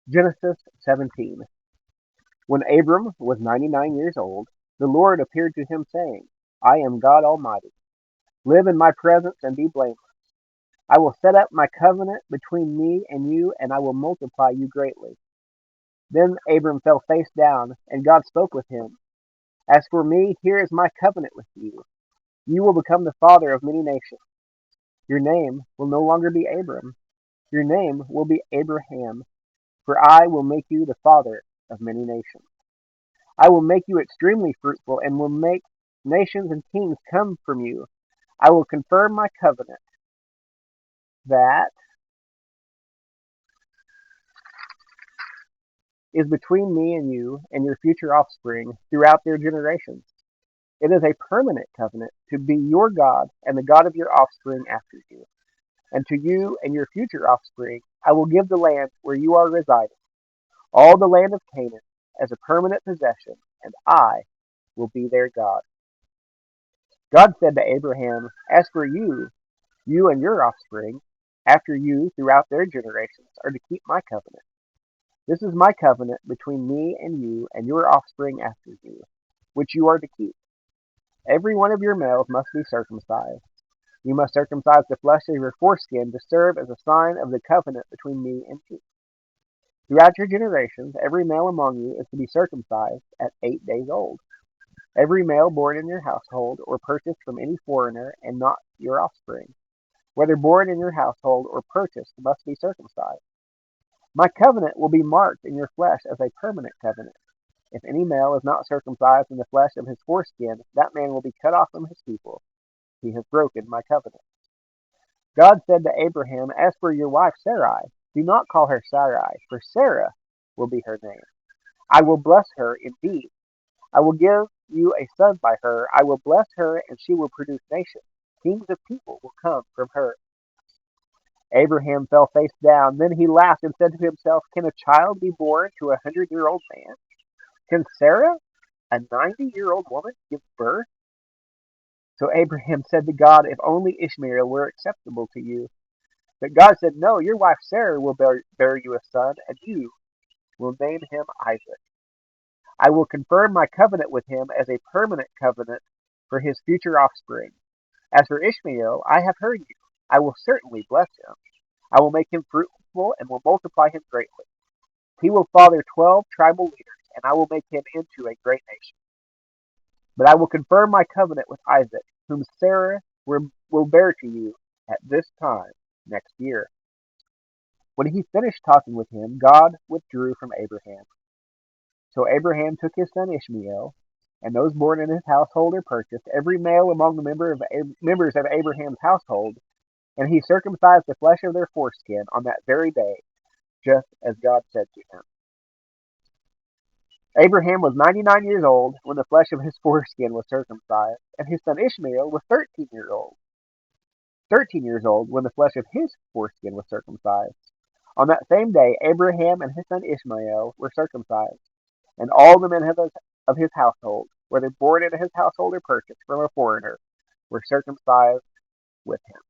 Genesis 17. When Abram was 99 years old, the Lord appeared to him, saying, I am God Almighty. Live in my presence and be blameless. I will set up my covenant between me and you, and I will multiply you greatly. Then Abram fell face down, and God spoke with him. As for me, here is my covenant with you. You will become the father of many nations. Your name will no longer be Abram. Your name will be Abraham, for I will make you the father of many nations. I will make you extremely fruitful and will make nations and kings come from you. I will confirm my covenant that is between me and you and your future offspring throughout their generations. It is a permanent covenant to be your God and the God of your offspring after you. And to you and your future offspring, I will give the land where you are residing, all the land of Canaan, as a permanent possession, and I will be their God. God said to Abraham, As for you, you and your offspring, after you throughout their generations, are to keep my covenant. This is my covenant between me and you and your offspring after you, which you are to keep. Every one of your males must be circumcised. You must circumcise the flesh of your foreskin to serve as a sign of the covenant between me and you. Throughout your generations, every male among you is to be circumcised at 8 days old. Every male born in your household or purchased from any foreigner and not your offspring, whether born in your household or purchased, must be circumcised. My covenant will be marked in your flesh as a permanent covenant. If any male is not circumcised in the flesh of his foreskin, that man will be cut off from his people. He has broken my covenant. God said to Abraham, As for your wife Sarai, do not call her Sarai, for Sarah will be her name. I will bless her indeed. I will give you a son by her. I will bless her, and she will produce nations. Kings of people will come from her. Abraham fell face down. Then he laughed and said to himself, Can a child be born to a 100-year-old man? Can Sarah, a 90-year-old woman, give birth? So Abraham said to God, If only Ishmael were acceptable to you. But God said, No, your wife Sarah will bear you a son, and you will name him Isaac. I will confirm my covenant with him as a permanent covenant for his future offspring. As for Ishmael, I have heard you. I will certainly bless him. I will make him fruitful and will multiply him greatly. He will father 12 tribal leaders, and I will make him into a great nation. But I will confirm my covenant with Isaac, whom Sarah will bear to you at this time next year. When he finished talking with him, God withdrew from Abraham. So Abraham took his son Ishmael, and those born in his household or purchased, every male among the members of Abraham's household, and he circumcised the flesh of their foreskin on that very day, just as God said to him. Abraham was 99 years old when the flesh of his foreskin was circumcised, and his son Ishmael was 13 years old when the flesh of his foreskin was circumcised. On that same day, Abraham and his son Ishmael were circumcised, and all the men of his household, whether born into his household or purchased from a foreigner, were circumcised with him.